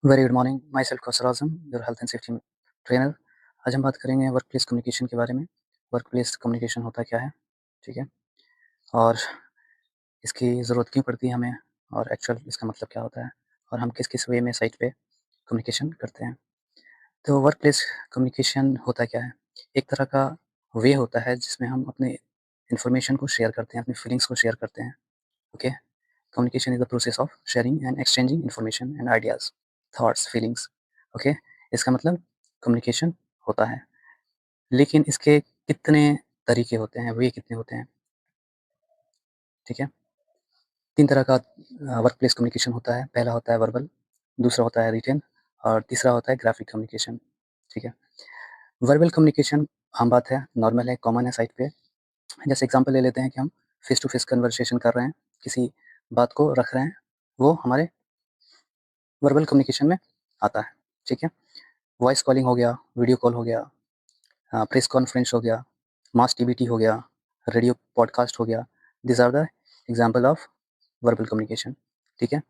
Very good morning, my self Kausar Azam, your health and safety trainer. आज हम बात करेंगे वर्क प्लेस कम्युनिकेशन के बारे में। वर्क प्लेस कम्युनिकेशन होता क्या है, ठीक है? और इसकी ज़रूरत क्यों पड़ती है हमें, और एक्चुअल इसका मतलब क्या होता है, और हम किस किस वे में साइट पे कम्युनिकेशन करते हैं। तो वर्क प्लेस कम्युनिकेशन होता क्या है? एक तरह का वे होता है जिसमें हम अपने इन्फॉर्मेशन को शेयर करते हैं, अपनी फीलिंग्स को शेयर करते हैं। Okay, communication is the process of sharing and exchanging information and ideas, thoughts, feelings. Okay, इसका मतलब कम्युनिकेशन होता है। लेकिन इसके कितने तरीके होते हैं, वे कितने होते हैं, ठीक है? 3 तरह का वर्क प्लेस कम्युनिकेशन होता है। पहला होता है वर्बल, दूसरा होता है रिटेन, और तीसरा होता है ग्राफिक कम्युनिकेशन, ठीक है? वर्बल कम्युनिकेशन आम बात है, नॉर्मल है, कॉमन है साइट पे। जैसे एग्ज़ाम्पल ले लेते हैं कि हम फेस टू फेस कन्वर्सेशन कर रहे हैं, किसी बात को रख रहे हैं, वो हमारे वर्बल कम्युनिकेशन में आता है, ठीक है? वॉइस कॉलिंग हो गया, वीडियो कॉल हो गया, प्रेस कॉन्फ्रेंस हो गया, मास टीवीटी हो गया, रेडियो पॉडकास्ट हो गया। These are the example of verbal communication, ठीक है?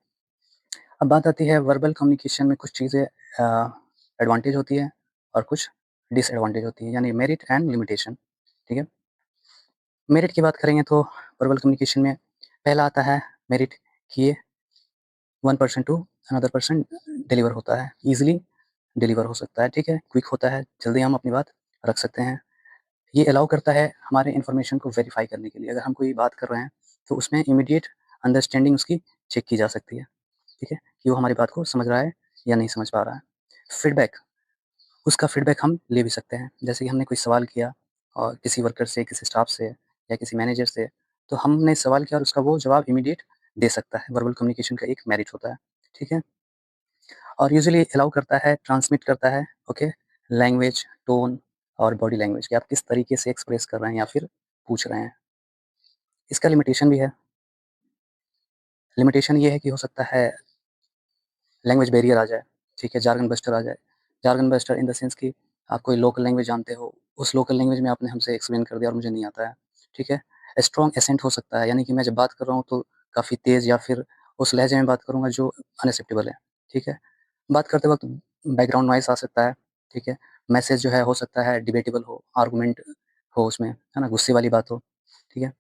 अब बात आती है वर्बल कम्युनिकेशन में कुछ चीज़ें एडवांटेज होती है और कुछ डिसएडवांटेज होती है, यानी मेरिट एंड लिमिटेशन, ठीक है? मेरिट की बात करेंगे तो वर्बल कम्युनिकेशन में पहला आता है मेरिट, कि ये one person to another person deliver होता है, ईज़िली डिलीवर हो सकता है, ठीक है? क्विक होता है, जल्दी हम अपनी बात रख सकते हैं। ये अलाउ करता है हमारे इन्फॉर्मेशन को वेरीफ़ाई करने के लिए। अगर हम कोई बात कर रहे हैं, तो उसमें इमीडिएट अंडरस्टैंडिंग उसकी चेक की जा सकती है, ठीक है? कि वो हमारी बात को समझ रहा है या नहीं समझ पा रहा है। फीडबैक, उसका फीडबैक हम ले भी सकते हैं। जैसे कि हमने कोई सवाल किया और किसी वर्कर से, किसी स्टाफ से या किसी मैनेजर से, तो हमने सवाल किया और उसका वो जवाब इमीडिएट दे सकता है। वर्बल कम्युनिकेशन का एक मेरिट होता है, ठीक है? और यूजुअली अलाउ करता है, ट्रांसमिट करता है, ओके, लैंग्वेज, टोन और बॉडी लैंग्वेज, कि आप किस तरीके से एक्सप्रेस कर रहे हैं या फिर पूछ रहे हैं। इसका लिमिटेशन भी है। लिमिटेशन ये है कि हो सकता है लैंग्वेज बैरियर आ जाए, ठीक है, जार्गन बस्टर आ जाए। Jargon buster in the sense कि आप कोई लोकल लैंग्वेज जानते हो, उस लोकल लैंग्वेज में आपने हमसे एक्सप्लेन कर दिया और मुझे नहीं आता है, ठीक है। स्ट्रॉन्ग एसेंट हो सकता है, यानी कि मैं जब बात कर रहा हूँ तो काफ़ी तेज़ या फिर उस लहजे में बात करूँगा जो अनएक्सेप्टेबल है, ठीक है। बात करते वक़्त बैकग्राउंड नॉइज़ आ सकता है, ठीक है। मैसेज जो है हो सकता है डिबेटेबल हो, आर्गुमेंट हो उसमें, है ना, गुस्से वाली बात हो, ठीक है।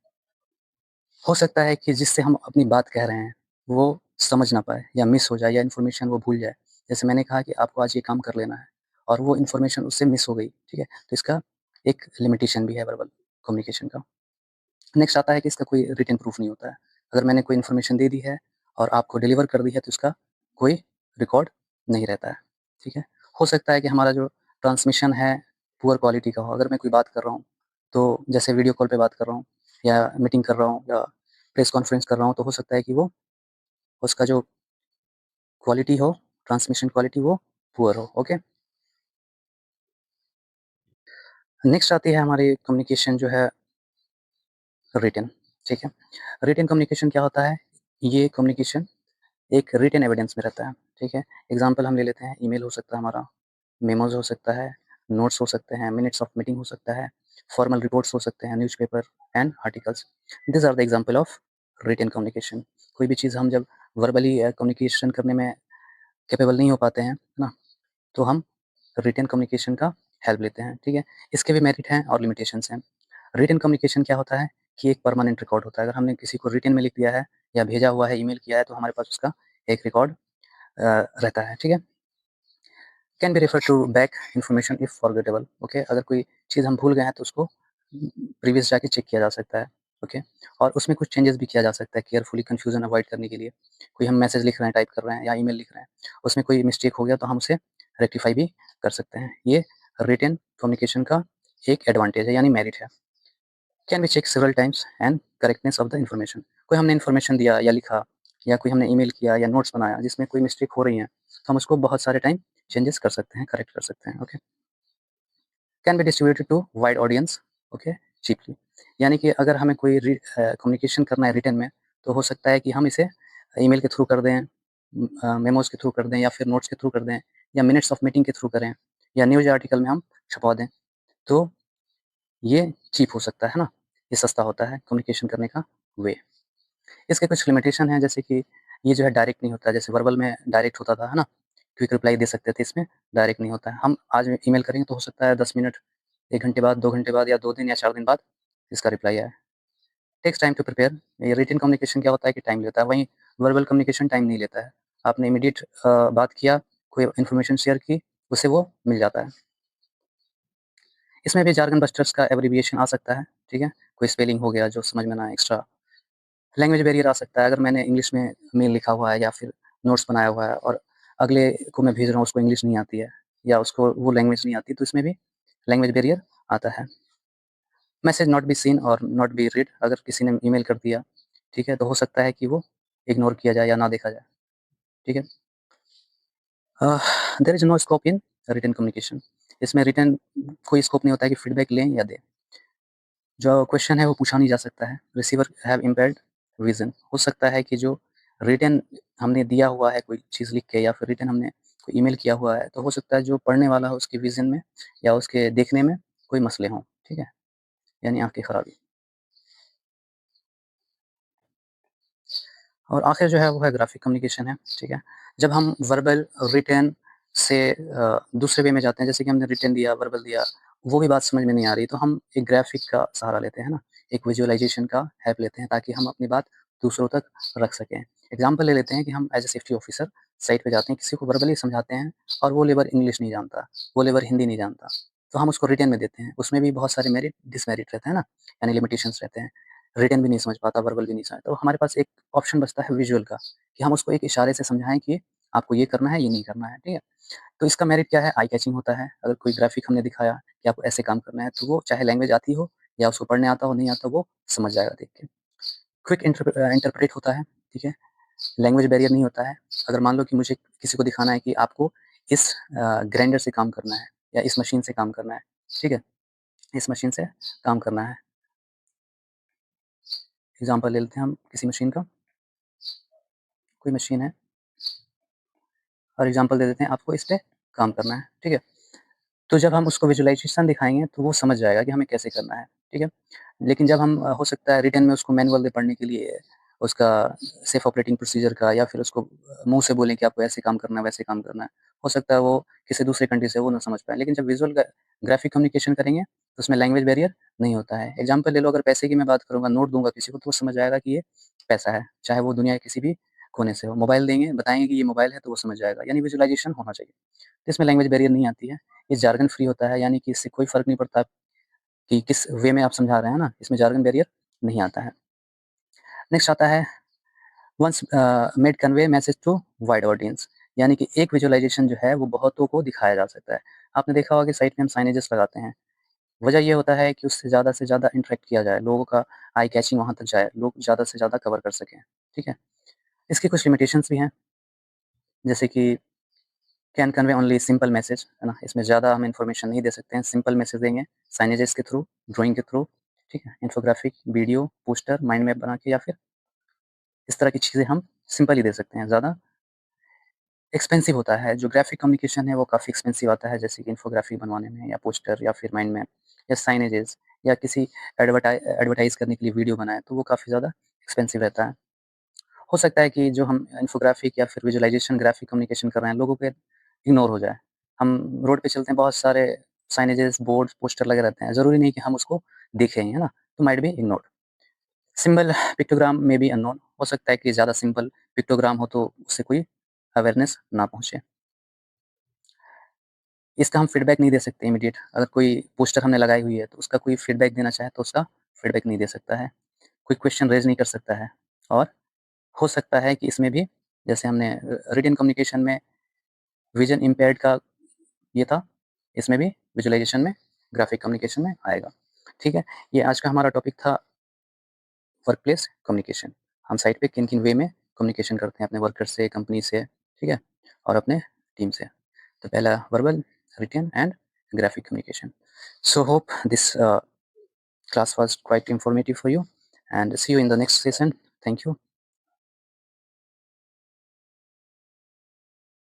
हो सकता है कि जिससे हम अपनी बात कह रहे हैं, वो समझ ना पाए या मिस हो जाए या इन्फॉर्मेशन वो भूल जाए। जैसे मैंने कहा कि आपको आज ये काम कर लेना है और वो इन्फॉर्मेशन उससे मिस हो गई, ठीक है? तो इसका एक लिमिटेशन भी है वर्बल कम्युनिकेशन का। नेक्स्ट आता है कि इसका कोई रिटन प्रूफ नहीं होता है। अगर मैंने कोई इन्फॉर्मेशन दे दी है और आपको डिलीवर कर दी है, तो इसका कोई रिकॉर्ड नहीं रहता है, ठीक है? हो सकता है कि हमारा जो ट्रांसमिशन है पुअर क्वालिटी का हो। अगर मैं कोई बात कर रहा हूँ, तो जैसे वीडियो कॉल पे बात कर रहा हूँ या मीटिंग कर रहा हूँ या प्रेस कॉन्फ्रेंस कर रहा हूँ, तो हो सकता है कि वो उसका जो क्वालिटी हो, ट्रांसमिशन क्वालिटी वो पुअर हो, ओके? नेक्स्ट आती है हमारी कम्युनिकेशन जो है रिटन, ठीक है? रिटन कम्युनिकेशन क्या होता है? ये कम्युनिकेशन एक रिटन एविडेंस में रहता है, ठीक है? एग्ज़ाम्पल हम ले लेते हैं, ईमेल हो सकता है हमारा, मेमोज़ हो सकता है, नोट्स हो सकते हैं, मिनट्स ऑफ मीटिंग हो सकता है, फॉर्मल रिपोर्ट्स हो सकते हैं, newspaper and articles. These are the example of written communication. कोई भी चीज़ हम जब वर्बली कम्युनिकेशन करने में कैपेबल नहीं हो पाते हैं, है ना? तो हम रिटन कम्युनिकेशन का हेल्प लेते हैं, ठीक है? इसके भी मेरिट हैं और लिमिटेशंस हैं। रिटन कम्युनिकेशन क्या होता है कि एक परमानेंट रिकॉर्ड होता है। अगर हमने किसी को रिटन में लिख दिया है या भेजा हुआ है, ईमेल किया है, तो हमारे पास उसका एक रिकॉर्ड रहता है, ठीक है? Can be refer to back information if forgettable, okay? अगर कोई चीज़ हम भूल गए हैं तो उसको प्रीवियस जाके चेक किया जा सकता है, ओके? और उसमें कुछ चेंजेस भी किया जा सकता है केयरफुली कन्फ्यूज़न अवॉइड करने के लिए। कोई हम मैसेज लिख रहे हैं, टाइप कर रहे हैं या ईमेल लिख रहे हैं, उसमें कोई मिस्टेक हो गया तो हम उसे रेक्टिफ़ाई भी कर सकते हैं। ये रिटन कम्युनिकेशन का एक एडवांटेज है, यानी मेरिट है। Can be check several times and correctness of the information. कोई हमने इन्फॉर्मेशन दिया या लिखा या कोई हमने ईमेल किया या नोट्स बनाया जिसमें कोई मिस्टेक हो रही है, तो हम उसको बहुत सारे टाइम चेंजेस कर सकते हैं, करेक्ट कर सकते हैं, okay? Can be distributed to wide audience, okay, cheaply. यानी कि अगर हमें कोई कम्युनिकेशन करना है रिटन में, तो हो सकता है कि हम इसे ईमेल के थ्रू कर दें, मेमोज़ के थ्रू कर दें या फिर नोट्स के थ्रू कर दें या मिनट्स ऑफ मीटिंग के थ्रू करें या न्यूज़ आर्टिकल में हम छपवा दें। तो ये चीप हो सकता है ना? ये सस्ता होता है कम्युनिकेशन करने का वे। इसके कुछ लिमिटेशन हैं, जैसे कि ये जो है डायरेक्ट नहीं होता है, जैसे वर्बल में डायरेक्ट होता था, है ना? क्विक रिप्लाई दे सकते थे, इसमें डायरेक्ट नहीं होता है। हम आज ईमेल करेंगे तो हो सकता है 10 मिनट, 1 घंटे बाद, 2 घंटे बाद या 2 दिन या 4 दिन बाद इसका रिप्लाई आए। Takes time to prepare. ये रिटन कम्युनिकेशन क्या होता है कि टाइम लेता है, वहीं वर्बल कम्युनिकेशन टाइम नहीं लेता है। आपने इमीडिएट बात किया, कोई इन्फॉर्मेशन शेयर की, उसे वो मिल जाता है। इसमें भी जार्गन बस्टर्स का एब्रिविएशन आ सकता है, ठीक है? कोई स्पेलिंग हो गया जो समझ में ना आए, एक्स्ट्रा लैंग्वेज बैरियर आ सकता है। अगर मैंने इंग्लिश में मेल लिखा हुआ है या फिर नोट्स बनाया हुआ है और अगले को मैं भेज रहा हूँ, उसको इंग्लिश नहीं आती है या उसको वो लैंग्वेज नहीं आती, तो इसमें भी लैंग्वेज बैरियर आता है। मैसेज नॉट बी सीन और नॉट बी रीड। अगर किसी ने ईमेल कर दिया, ठीक है, तो हो सकता है कि वो इग्नोर किया जाए या ना देखा जाए, ठीक है? There is no scope in written communication. इसमें रिटन कोई स्कोप नहीं होता है कि फीडबैक लें या दें। जो क्वेश्चन है वो पूछा नहीं जा सकता है। Receiver have impaired vision. हो सकता है कि जो रिटन हमने दिया हुआ है कोई चीज़ लिख के या फिर रिटन हमने कोई ईमेल किया हुआ है, तो हो सकता है जो पढ़ने वाला है उसके विज़न में या उसके देखने में कोई मसले हों, ठीक है? यानी आँख की खराबी। और आखिर जो है वो है ग्राफिक कम्युनिकेशन है, ठीक है? जब हम वर्बल, रिटन से दूसरे वे में जाते हैं, जैसे कि हमने रिटन दिया, वर्बल दिया, वो भी बात समझ में नहीं आ रही, तो हम एक ग्राफिक का सहारा लेते हैं ना, एक विजुअलाइज़ेशन का हेल्प लेते हैं ताकि हम अपनी बात दूसरों तक रख सकें। एग्ज़ाम्पल ले लेते हैं कि हम as a safety officer site पे जाते हैं, किसी को वर्बली समझाते हैं और वो लेबर इंग्लिश नहीं जानता, वो लेबर हिंदी नहीं जानता, तो हम उसको रिटन में देते हैं। उसमें भी बहुत सारे मेरिट, डिसमेरिट रहते हैं ना, यानी लिमिटेशंस रहते हैं। रिटन भी नहीं समझ पाता, वर्बल भी नहीं समझ, तो हमारे पास एक ऑप्शन बचता है विजुअल का, कि हम उसको एक इशारे से समझाएँ कि आपको ये करना है, ये नहीं करना है, ठीक है? तो इसका मेरिट क्या है? आई कैचिंग होता है। अगर कोई ग्राफिक हमने दिखाया कि आपको ऐसे काम करना है, तो वो चाहे लैंग्वेज आती हो या उसको पढ़ने आता हो, नहीं आता, वो समझ जाएगा देख के। क्विक इंटरप्रेट होता है, ठीक है? लैंग्वेज बैरियर नहीं होता है। अगर मान लो कि मुझे किसी को दिखाना है कि आपको इस ग्राइंडर से काम करना है या इस मशीन से काम करना है, ठीक है? इस मशीन से काम करना है। एग्ज़ाम्पल ले लेते हैं हम किसी मशीन का, कोई मशीन है और एग्ज़ाम्पल दे देते हैं आपको इस पे काम करना है, ठीक है? तो जब हम उसको विजुअलाइज़ेशन दिखाएँगे तो वो समझ जाएगा कि हमें कैसे करना है, ठीक है? लेकिन जब हम हो सकता है रिटन में उसको मैनुअल दें पढ़ने के लिए, उसका सेफ ऑपरेटिंग प्रोसीजर का, या फिर उसको मुँह से बोलें कि आपको ऐसे काम करना है, वैसे काम करना है। हो सकता है वो किसी दूसरे कंट्री से वो ना समझ पाए। लेकिन जब विज़ुअल ग्राफिक कम्युनिकेशन करेंगे तो उसमें लैंग्वेज बैरियर नहीं होता है। एग्ज़ाम्पल ले लो, अगर पैसे की मैं बात करूँगा, नोट दूँगा किसी को, तो वो समझ जाएगा कि ये पैसा है, चाहे वो दुनिया के किसी भी कोने से हो। मोबाइल देंगे, बताएँगे कि ये मोबाइल है, तो वो समझ जाएगा, यानी विजुअलाइज़ेशन होना चाहिए। तो इसमें लैंग्वेज बैरियर नहीं आती है। ये जार्गन फ्री होता है, यानी कि इससे कोई फ़र्क नहीं पड़ता कि किस वे में आप समझा रहे हैं ना, इसमें जार्गन बैरियर नहीं आता है। नेक्स्ट आता है once made convey message to wide audience, यानी कि एक विजुअलाइज़ेशन जो है वो बहुतों को दिखाया जा सकता है। आपने देखा होगा कि साइट में हम साइनेजेस लगाते हैं। वजह ये होता है कि उससे ज़्यादा से ज़्यादा इंटरैक्ट किया जाए, लोगों का आई कैचिंग वहाँ तक जाए, लोग ज़्यादा से ज़्यादा कवर कर सकें, ठीक है? इसकी कुछ लिमिटेशंस भी हैं, जैसे कि can convey only simple message, है ना? इसमें ज़्यादा हम इन्फॉर्मेशन नहीं दे सकते हैं, सिंपल मैसेज देंगे, साइनेजेस के थ्रू, ड्राइंग के थ्रू, ठीक है? Infographic, video, poster, mind map बना के या फिर इस तरह की चीज़ें हम सिंपल ही दे सकते हैं। ज़्यादा एक्सपेंसिव होता है, जो ग्राफिक कम्युनिकेशन है वो काफ़ी एक्सपेंसिव आता है, जैसे कि इन्फोग्राफिक बनवाने में या पोस्टर या फिर माइंड मैप या साइनेजेस या किसी एडवर्टाइज़ करने के लिए वीडियो बनाएँ, तो वो काफ़ी ज़्यादा एक्सपेंसिव रहता है। हो सकता है कि जो हम इन्फोग्राफिक या फिर विजुअलाइज़ेशन ग्राफिक कम्युनिकेशन कर रहे हैं, लोगों पे इग्नोर हो जाए। हम रोड पे चलते हैं, बहुत सारे साइनेजेस, बोर्ड्स, पोस्टर लगे रहते हैं, ज़रूरी नहीं कि हम उसको देखें, है ना? तो might be ignored. Symbol pictogram में बी अननोन। हो सकता है कि ज़्यादा सिंपल पिक्टोग्राम हो तो उससे कोई अवेयरनेस ना पहुँचे। इसका हम फीडबैक नहीं दे सकते इमीडिएट। अगर कोई पोस्टर हमने लगाई हुई है, तो उसका कोई फीडबैक देना चाहे तो उसका फीडबैक नहीं दे सकता है। कोई क्वेश्चन रेज़ नहीं कर सकता है। और हो सकता है कि इसमें भी, जैसे हमने रिटन कम्युनिकेशन में विज़न इम्पेयर्ड का ये था, इसमें भी विजुअलाइज़ेशन में, ग्राफिक कम्युनिकेशन में आएगा। ठीक है? ये आज का हमारा टॉपिक था वर्कप्लेस कम्युनिकेशन। हम साइट पे किन-किन वे में कम्युनिकेशन करते हैं अपने वर्कर से, कंपनी से, ठीक है? और अपने टीम से। तो पहला verbal, written and graphic communication. So hope this class was quite informative for you, and see you in the next session. Thank you.